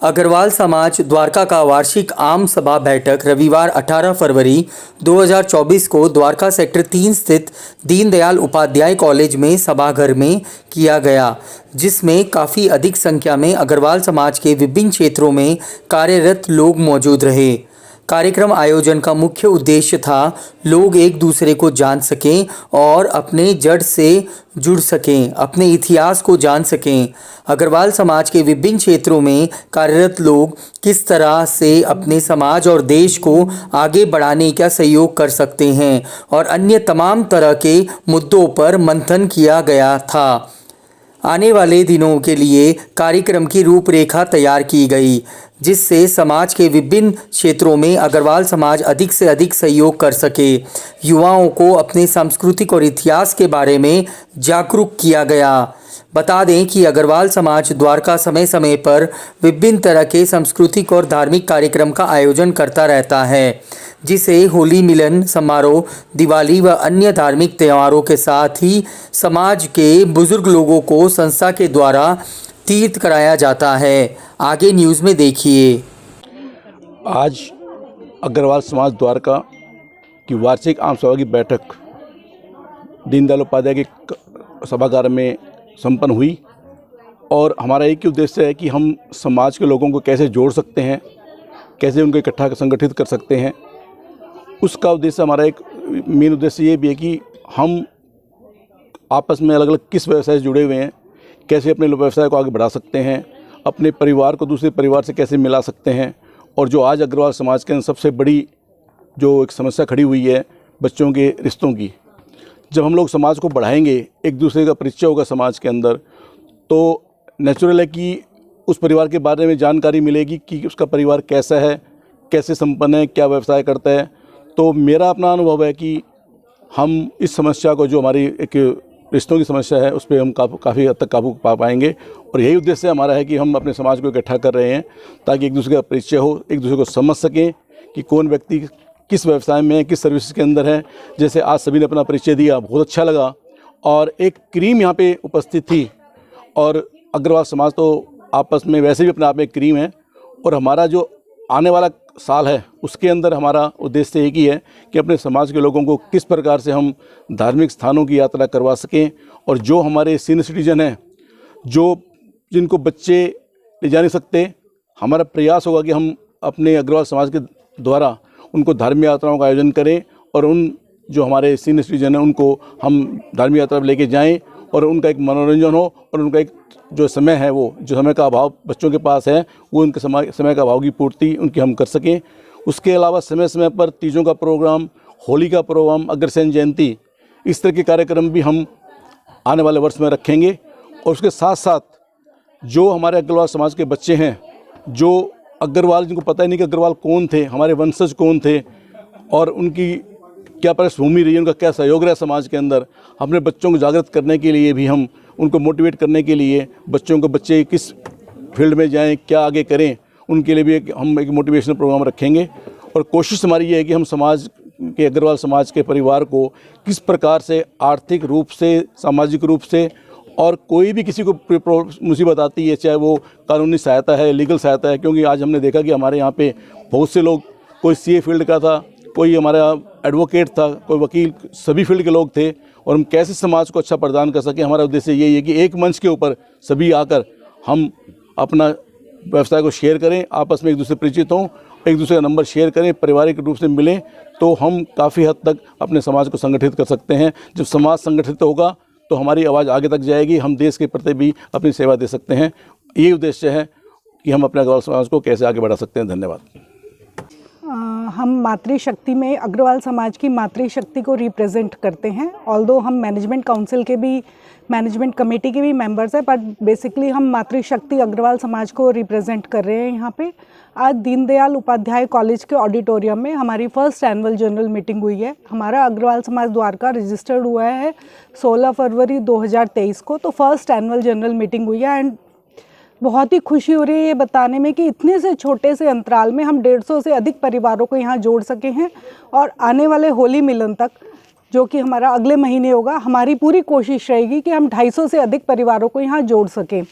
अग्रवाल समाज द्वारका का वार्षिक आम सभा बैठक रविवार 18 फरवरी 2024 को द्वारका सेक्टर 3 स्थित दीनदयाल उपाध्याय कॉलेज में सभागार में किया गया, जिसमें काफ़ी अधिक संख्या में अग्रवाल समाज के विभिन्न क्षेत्रों में कार्यरत लोग मौजूद रहे। कार्यक्रम आयोजन का मुख्य उद्देश्य था लोग एक दूसरे को जान सकें और अपने जड़ से जुड़ सकें, अपने इतिहास को जान सकें। अग्रवाल समाज के विभिन्न क्षेत्रों में कार्यरत लोग किस तरह से अपने समाज और देश को आगे बढ़ाने का सहयोग कर सकते हैं और अन्य तमाम तरह के मुद्दों पर मंथन किया गया था। आने वाले दिनों के लिए कार्यक्रम की रूपरेखा तैयार की गई, जिससे समाज के विभिन्न क्षेत्रों में अग्रवाल समाज अधिक से अधिक सहयोग कर सके। युवाओं को अपने सांस्कृतिक और इतिहास के बारे में जागरूक किया गया। बता दें कि अग्रवाल समाज द्वारका समय समय पर विभिन्न तरह के सांस्कृतिक और धार्मिक कार्यक्रम का आयोजन करता रहता है, जिसे होली मिलन समारोह, दिवाली व अन्य धार्मिक त्योहारों के साथ ही समाज के बुजुर्ग लोगों को संस्था के द्वारा तीर्थ कराया जाता है। आगे न्यूज़ में देखिए। आज अग्रवाल समाज द्वारका की वार्षिक आम सभा की बैठक दीनदयाल उपाध्याय के सभागार में संपन्न हुई और हमारा एक ही उद्देश्य है कि हम समाज के लोगों को कैसे जोड़ सकते हैं, कैसे उनको इकट्ठा संगठित कर सकते हैं। उसका उद्देश्य, हमारा एक मेन उद्देश्य ये भी है कि हम आपस में अलग अलग किस व्यवसाय से जुड़े हुए हैं, कैसे अपने व्यवसाय को आगे बढ़ा सकते हैं, अपने परिवार को दूसरे परिवार से कैसे मिला सकते हैं। और जो आज अग्रवाल समाज के अंदर सबसे बड़ी जो एक समस्या खड़ी हुई है बच्चों के रिश्तों की, जब हम लोग समाज को बढ़ाएंगे, एक दूसरे का परिचय होगा समाज के अंदर, तो नेचुरल है कि उस परिवार के बारे में जानकारी मिलेगी कि उसका परिवार कैसा है, कैसे संपन्न है, क्या व्यवसाय करता है। तो मेरा अपना अनुभव है कि हम इस समस्या को, जो हमारी एक रिश्तों की समस्या है, उस पर हम काफ़ी हद तक काबू पा पाएंगे। और यही उद्देश्य हमारा है कि हम अपने समाज को इकट्ठा कर रहे हैं ताकि एक दूसरे का परिचय हो, एक दूसरे को समझ सकें कि कौन व्यक्ति किस व्यवसाय में, किस सर्विस के अंदर है। जैसे आज सभी ने अपना परिचय दिया, बहुत अच्छा लगा। और एक क्रीम यहाँ पे उपस्थित थी, और अग्रवाल समाज तो आपस में वैसे भी अपने आप में क्रीम है। और हमारा जो आने वाला साल है उसके अंदर हमारा उद्देश्य एक ही है कि अपने समाज के लोगों को किस प्रकार से हम धार्मिक स्थानों की यात्रा करवा सकें। और जो हमारे सीनियर सिटीजन हैं, जो जिनको बच्चे ले जा नहीं सकते, हमारा प्रयास होगा कि हम अपने अग्रवाल समाज के द्वारा उनको धार्मिक यात्राओं का आयोजन करें और उन जो हमारे सीनियर सिटीजन हैं उनको हम धार्मिक यात्रा पर लेके जाएं और उनका एक मनोरंजन हो और उनका एक जो समय है, वो जो समय का अभाव बच्चों के पास है, वो उनके समय का अभाव की पूर्ति उनकी हम कर सकें। उसके अलावा समय समय पर तीजों का प्रोग्राम, होली का प्रोग्राम, अग्रसेन जयंती, इस तरह के कार्यक्रम भी हम आने वाले वर्ष में रखेंगे। और उसके साथ साथ जो हमारे अग्रवाल समाज के बच्चे हैं, जो अग्रवाल, जिनको पता ही नहीं कि अग्रवाल कौन थे, हमारे वंशज कौन थे और उनकी क्या पृष्ठभूमि रही, उनका क्या सहयोग रहा समाज के अंदर, अपने बच्चों को जागृत करने के लिए भी हम उनको मोटिवेट करने के लिए बच्चे किस फील्ड में जाएं, क्या आगे करें, उनके लिए भी हम एक मोटिवेशनल प्रोग्राम रखेंगे। और कोशिश हमारी ये है कि हम समाज के, अग्रवाल समाज के परिवार को किस प्रकार से आर्थिक रूप से, सामाजिक रूप से, और कोई भी किसी को मुसीबत आती है, चाहे वो कानूनी सहायता है, लीगल सहायता है, क्योंकि आज हमने देखा कि हमारे यहाँ पे बहुत से लोग, कोई सीए फील्ड का था, कोई हमारा एडवोकेट था, कोई वकील, सभी फील्ड के लोग थे। और हम कैसे समाज को अच्छा प्रदान कर सकें, हमारा उद्देश्य यही है कि एक मंच के ऊपर सभी आकर हम अपना व्यवसाय को शेयर करें, आपस में एक दूसरे परिचित हों, एक दूसरे का नंबर शेयर करें, पारिवारिक रूप से मिलें, तो हम काफ़ी हद तक अपने समाज को संगठित कर सकते हैं। जब समाज संगठित होगा तो हमारी आवाज़ आगे तक जाएगी, हम देश के प्रति भी अपनी सेवा दे सकते हैं। यही उद्देश्य है कि हम अपने अग्रवाल समाज को कैसे आगे बढ़ा सकते हैं। धन्यवाद। हम मातृशक्ति में अग्रवाल समाज की मातृशक्ति को रिप्रेजेंट करते हैं। ऑल्दो हम मैनेजमेंट काउंसिल के भी, मैनेजमेंट कमेटी के भी मेंबर्स हैं, बट बेसिकली हम मातृशक्ति अग्रवाल समाज को रिप्रेजेंट कर रहे हैं यहाँ पे। आज दीनदयाल उपाध्याय कॉलेज के ऑडिटोरियम में हमारी फर्स्ट एनुअल जनरल मीटिंग हुई है। हमारा अग्रवाल समाज द्वारका रजिस्टर्ड हुआ है 16 फरवरी 2023 को, तो फर्स्ट एनुअल जनरल मीटिंग हुई है। एंड बहुत ही खुशी हो रही है ये बताने में कि इतने से छोटे से अंतराल में हम 150 से अधिक परिवारों को यहाँ जोड़ सके हैं। और आने वाले होली मिलन तक, जो कि हमारा अगले महीने होगा, हमारी पूरी कोशिश रहेगी कि हम 250 से अधिक परिवारों को यहाँ जोड़ सकें।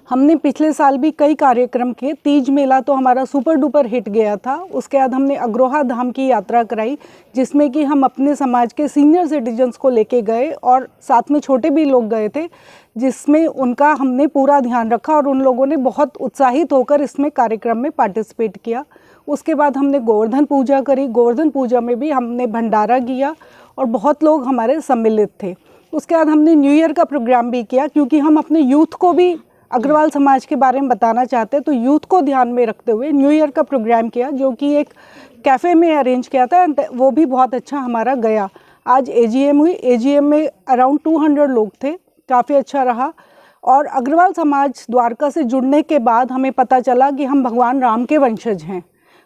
हमने पिछले साल भी कई कार्यक्रम किए। तीज मेला तो हमारा सुपर डुपर हिट गया था। उसके बाद हमने अग्रोहा धाम की यात्रा कराई, जिसमें कि हम अपने समाज के सीनियर सिटीजन्स को लेके गए और साथ में छोटे भी लोग गए थे, जिसमें उनका हमने पूरा ध्यान रखा और उन लोगों ने बहुत उत्साहित होकर इसमें कार्यक्रम में पार्टिसिपेट किया। उसके बाद हमने गोवर्धन पूजा करी। गोवर्धन पूजा में भी हमने भंडारा किया और बहुत लोग हमारे सम्मिलित थे। उसके बाद हमने न्यू ईयर का प्रोग्राम भी किया, क्योंकि हम अपने यूथ को भी अग्रवाल समाज के बारे में बताना चाहते हैं, तो यूथ को ध्यान में रखते हुए न्यू ईयर का प्रोग्राम किया, जो कि एक कैफ़े में अरेंज किया था। वो भी बहुत अच्छा हमारा गया। आज एजीएम हुई। एजीएम में अराउंड 200 लोग थे, काफ़ी अच्छा रहा। और अग्रवाल समाज द्वारका से जुड़ने के बाद हमें पता चला कि हम भगवान राम के वंशज हैं।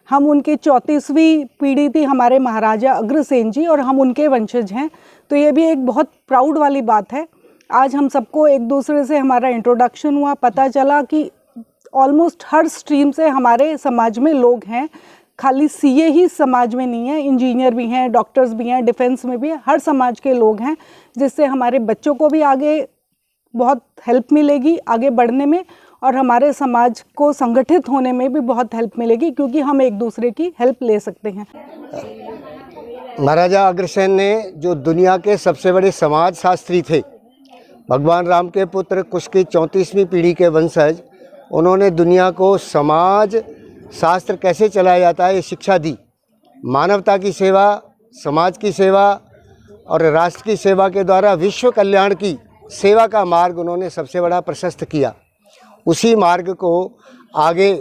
हम उनकी 34वीं पीढ़ी थी हमारे महाराजा अग्रसेन जी, और हम उनके वंशज हैं। तो ये भी एक बहुत प्राउड वाली बात है। आज हम सबको एक दूसरे से हमारा इंट्रोडक्शन हुआ, पता चला कि ऑलमोस्ट हर स्ट्रीम से हमारे समाज में लोग हैं। खाली सीए ही समाज में नहीं है, इंजीनियर भी हैं, डॉक्टर्स भी हैं, डिफेंस में भी है, हर समाज के लोग हैं, जिससे हमारे बच्चों को भी आगे बहुत हेल्प मिलेगी आगे बढ़ने में, और हमारे समाज को संगठित होने में भी बहुत हेल्प मिलेगी, क्योंकि हम एक दूसरे की हेल्प ले सकते हैं। महाराजा अग्रसेन ने, जो दुनिया के सबसे बड़े समाज शास्त्री थे, भगवान राम के पुत्र, कुश की 34वीं पीढ़ी के वंशज, उन्होंने दुनिया को समाज शास्त्र कैसे चलाया जाता है ये शिक्षा दी। मानवता की सेवा, समाज की सेवा और राष्ट्र की सेवा के द्वारा विश्व कल्याण की सेवा का मार्ग उन्होंने सबसे बड़ा प्रशस्त किया। उसी मार्ग को आगे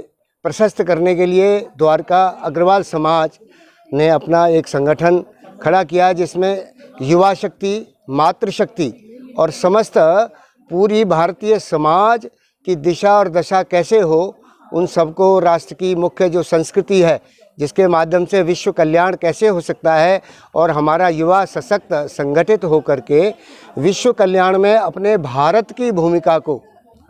प्रशस्त करने के लिए द्वारका अग्रवाल समाज ने अपना एक संगठन खड़ा किया, जिसमें युवा शक्ति, मातृशक्ति और समस्त पूरी भारतीय समाज की दिशा और दशा कैसे हो, उन सबको राष्ट्र की मुख्य जो संस्कृति है, जिसके माध्यम से विश्व कल्याण कैसे हो सकता है, और हमारा युवा सशक्त संगठित होकर के विश्व कल्याण में अपने भारत की भूमिका को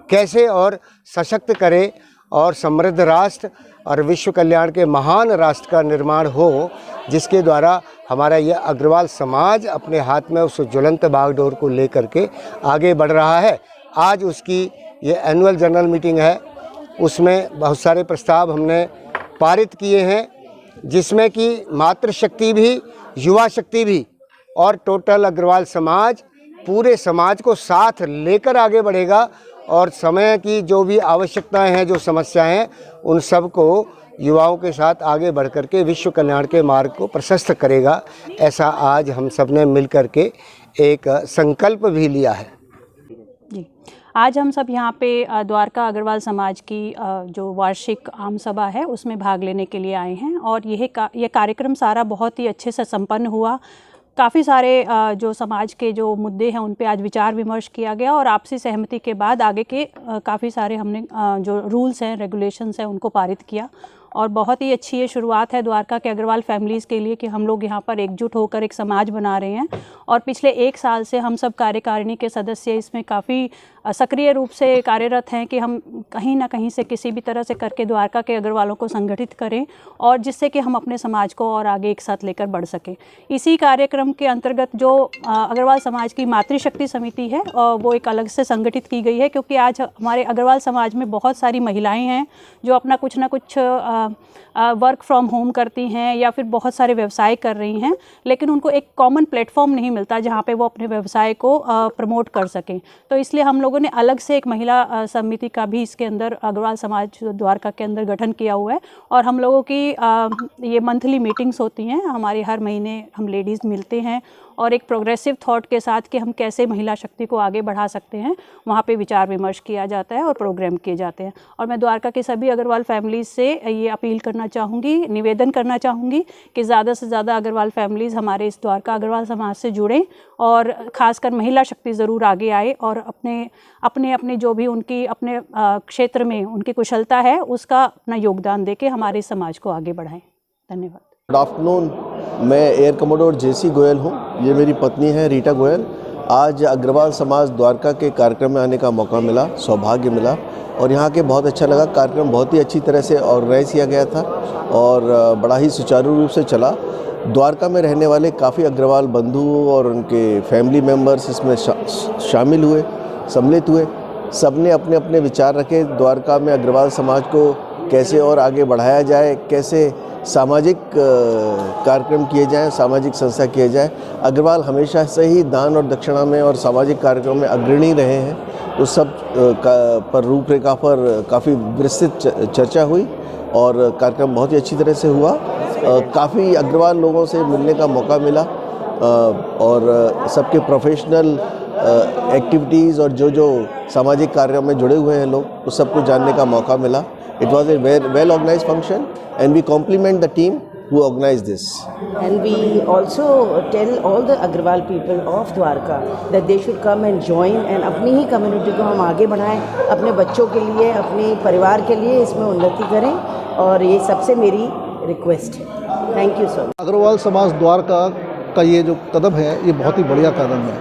कैसे और सशक्त करे और समृद्ध राष्ट्र और विश्व कल्याण के महान राष्ट्र का निर्माण हो, जिसके द्वारा हमारा यह अग्रवाल समाज अपने हाथ में उस ज्वलंत बागडोर को लेकर के आगे बढ़ रहा है। आज उसकी ये एनुअल जनरल मीटिंग है, उसमें बहुत सारे प्रस्ताव हमने पारित किए हैं, जिसमें कि मातृशक्ति भी, युवा शक्ति भी और टोटल अग्रवाल समाज पूरे समाज को साथ लेकर आगे बढ़ेगा, और समय की जो भी आवश्यकताएं हैं, जो समस्याएं हैं, उन सब को युवाओं के साथ आगे बढ़ कर के विश्व कल्याण के मार्ग को प्रशस्त करेगा। ऐसा आज हम सब ने मिल कर के एक संकल्प भी लिया है। जी, आज हम सब यहाँ पे द्वारका अग्रवाल समाज की जो वार्षिक आम सभा है उसमें भाग लेने के लिए आए हैं, और यह कार्यक्रम सारा बहुत ही अच्छे से संपन्न हुआ। काफ़ी सारे जो समाज के जो मुद्दे हैं उन पे आज विचार विमर्श किया गया, और आपसी सहमति के बाद आगे के काफ़ी सारे हमने जो रूल्स हैं, रेगुलेशंस हैं, उनको पारित किया। और बहुत ही अच्छी ये शुरुआत है द्वारका के अग्रवाल फैमिलीज़ के लिए कि हम लोग यहाँ पर एकजुट होकर एक समाज बना रहे हैं। और पिछले 1 साल से हम सब कार्यकारिणी के सदस्य इसमें काफ़ी सक्रिय रूप से कार्यरत हैं कि हम कहीं ना कहीं से किसी भी तरह से करके द्वारका के अग्रवालों को संगठित करें, और जिससे कि हम अपने समाज को और आगे एक साथ लेकर बढ़ सकें। इसी कार्यक्रम के अंतर्गत जो अग्रवाल समाज की मातृशक्ति समिति है वो एक अलग से संगठित की गई है, क्योंकि आज हमारे अग्रवाल समाज में बहुत सारी महिलाएं हैं जो अपना कुछ ना कुछ वर्क फ्रॉम होम करती हैं या फिर बहुत सारे व्यवसाय कर रही हैं, लेकिन उनको एक कॉमन प्लेटफॉर्म नहीं मिलता जहाँ पे वो अपने व्यवसाय को प्रमोट कर सकें। तो इसलिए हम लोगों ने अलग से एक महिला समिति का भी इसके अंदर अग्रवाल समाज द्वारका के अंदर गठन किया हुआ है, और हम लोगों की ये मंथली मीटिंग्स होती हैं। हमारी हर महीने हम लेडीज़ मिलते हैं और एक प्रोग्रेसिव थॉट के साथ कि हम कैसे महिला शक्ति को आगे बढ़ा सकते हैं, वहाँ पे विचार विमर्श किया जाता है और प्रोग्राम किए जाते हैं। और मैं द्वारका के सभी अग्रवाल फैमिलीज़ से ये अपील करना चाहूँगी, निवेदन करना चाहूँगी कि ज़्यादा से ज़्यादा अग्रवाल फैमिलीज़ हमारे इस द्वारका अग्रवाल समाज से जुड़ें, और ख़ासकर महिला शक्ति ज़रूर आगे आए और अपने जो भी उनकी अपने क्षेत्र में उनकी कुशलता है उसका अपना योगदान दे के हमारे समाज को आगे बढ़ाएं। धन्यवाद। गुड आफ्टरनून, मैं एयर कमोडोर जेसी गोयल हूँ। ये मेरी पत्नी है रीटा गोयल। आज अग्रवाल समाज द्वारका के कार्यक्रम में आने का मौका मिला, सौभाग्य मिला, और यहाँ के बहुत अच्छा लगा। कार्यक्रम बहुत ही अच्छी तरह से ऑर्गेनाइज किया गया था और बड़ा ही सुचारू रूप से चला। द्वारका में रहने वाले काफ़ी अग्रवाल बंधु और उनके फैमिली मेम्बर्स इसमें शामिल हुए, सम्मिलित हुए, सबने अपने अपने विचार रखे द्वारका में अग्रवाल समाज को कैसे और आगे बढ़ाया जाए, कैसे सामाजिक कार्यक्रम किए जाएं, सामाजिक संस्था किए जाए। अग्रवाल हमेशा से ही दान और दक्षिणा में और सामाजिक कार्यक्रमों में अग्रणी रहे हैं, तो सब पर रूपरेखा पर काफ़ी विस्तृत चर्चा हुई और कार्यक्रम बहुत ही अच्छी तरह से हुआ। काफ़ी अग्रवाल लोगों से मिलने का मौका मिला और सबके प्रोफेशनल एक्टिविटीज़ और जो सामाजिक कार्यों में जुड़े हुए हैं लोग, उस सबको जानने का मौका मिला। It was a well organized function and we compliment the team who organized this. And we also tell all the Agrawal people of Dwarka that they should come and join and अपनी ही community को हम आगे बढ़ाएं, अपने बच्चों के लिए, अपने परिवार के लिए इसमें उन्नति करें और ये सबसे मेरी रिक्वेस्ट है। Thank you so much. Agrawal समाज द्वारका का ये जो कदम है ये बहुत ही बढ़िया कदम है।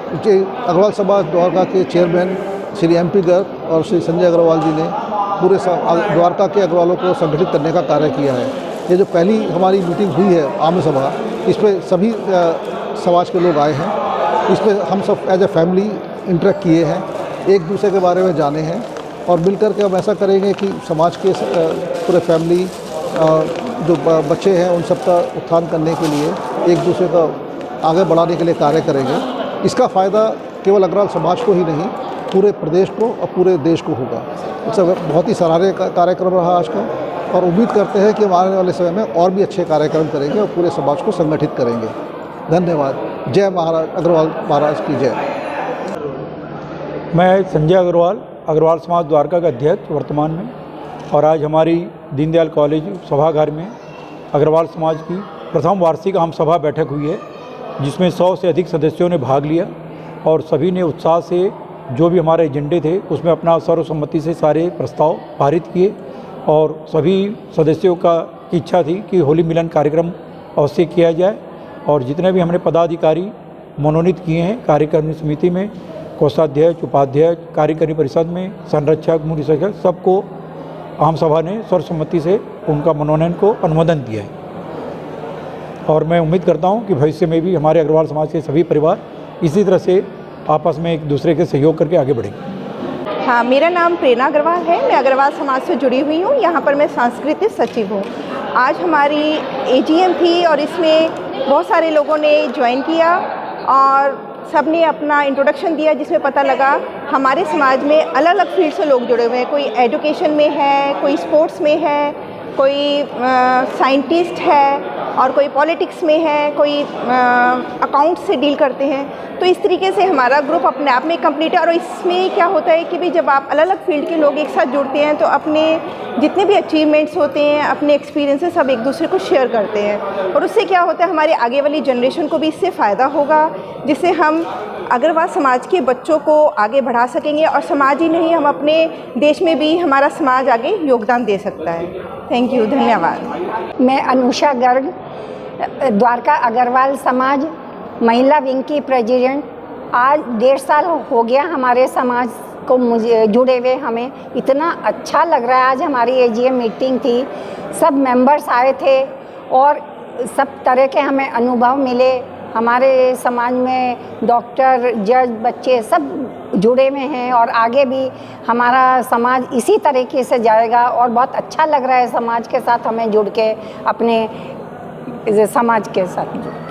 क्योंकि अग्रवाल समाज द्वारका के चेयरमैन श्री MP गर्ग और श्री संजय अग्रवाल जी ने पूरे द्वारका के अग्रवालों को संगठित करने का कार्य किया है। ये जो पहली हमारी मीटिंग हुई है आम सभा, इस पर सभी समाज के लोग आए हैं। इस पर हम सब एज ए फैमिली इंटरेक्ट किए हैं, एक दूसरे के बारे में जाने हैं और मिलकर के हम ऐसा करेंगे कि समाज के पूरे फैमिली जो बच्चे हैं उन सब का उत्थान करने के लिए एक दूसरे का आगे बढ़ाने के लिए कार्य करेंगे। इसका फ़ायदा केवल अग्रवाल समाज को ही नहीं, पूरे प्रदेश को और पूरे देश को होगा। इससे बहुत ही सराहनीय कार्यक्रम रहा आज का और उम्मीद करते हैं कि हम आने वाले समय में और भी अच्छे कार्यक्रम करेंगे और पूरे समाज को संगठित करेंगे। धन्यवाद। जय महाराज अग्रवाल महाराज की जय। मैं संजय अग्रवाल, अग्रवाल समाज द्वारका का अध्यक्ष वर्तमान में, और आज हमारी दीनदयाल कॉलेज सभागार में अग्रवाल समाज की प्रथम वार्षिक आम सभा बैठक हुई है, जिसमें 100 से अधिक सदस्यों ने भाग लिया और सभी ने उत्साह से जो भी हमारे एजेंडे थे उसमें अपना सर्वसम्मति से सारे प्रस्ताव पारित किए और सभी सदस्यों का इच्छा थी कि होली मिलन कार्यक्रम अवश्य किया जाए। और जितने भी हमने पदाधिकारी मनोनीत किए हैं कार्यकारिणी समिति में, कोषाध्यक्ष, उपाध्यक्ष, कार्यकारिणी परिषद में, संरक्षक, मूल्य संरक्षक, सबको आम सभा ने सर्वसम्मति से उनका मनोनयन को अनुमोदन दिया है। और मैं उम्मीद करता हूं कि भविष्य में भी हमारे अग्रवाल समाज के सभी परिवार इसी तरह से आपस में एक दूसरे के सहयोग करके आगे बढ़ेंगे। हाँ, मेरा नाम प्रेरणा अग्रवाल है। मैं अग्रवाल समाज से जुड़ी हुई हूँ। यहाँ पर मैं सांस्कृतिक सचिव हूँ। आज हमारी AGM थी और इसमें बहुत सारे लोगों ने ज्वाइन किया और सब ने अपना इंट्रोडक्शन दिया, जिसमें पता लगा हमारे समाज में अलग अलग फील्ड से लोग जुड़े हुए हैं। कोई एजुकेशन में है, कोई स्पोर्ट्स में है, कोई साइंटिस्ट है और कोई पॉलिटिक्स में है, कोई अकाउंट से डील करते हैं। तो इस तरीके से हमारा ग्रुप अपने आप में कंप्लीट है। और इसमें क्या होता है कि भी जब आप अलग अलग फील्ड के लोग एक साथ जुड़ते हैं तो अपने जितने भी अचीवमेंट्स होते हैं, अपने एक्सपीरियंसेस सब एक दूसरे को शेयर करते हैं और उससे क्या होता है हमारे आगे वाली जनरेशन को भी इससे फ़ायदा होगा, जिससे हम अग्रवाल समाज के बच्चों को आगे बढ़ा सकेंगे और समाज ही नहीं, हम अपने देश में भी हमारा समाज आगे योगदान दे सकता है। थैंक यू, धन्यवाद। मैं अनुषा गर्ग, द्वारका अग्रवाल समाज महिला विंग की प्रेसिडेंट। आज 1.5 साल हो गया हमारे समाज को मुझे जुड़े हुए। हमें इतना अच्छा लग रहा है। आज हमारी AGM मीटिंग थी, सब मेंबर्स आए थे और सब तरह के हमें अनुभव मिले। हमारे समाज में डॉक्टर, जज, बच्चे सब जुड़े हुए हैं और आगे भी हमारा समाज इसी तरीके से जाएगा और बहुत अच्छा लग रहा है समाज के साथ हमें जुड़ के, अपने समाज के साथ।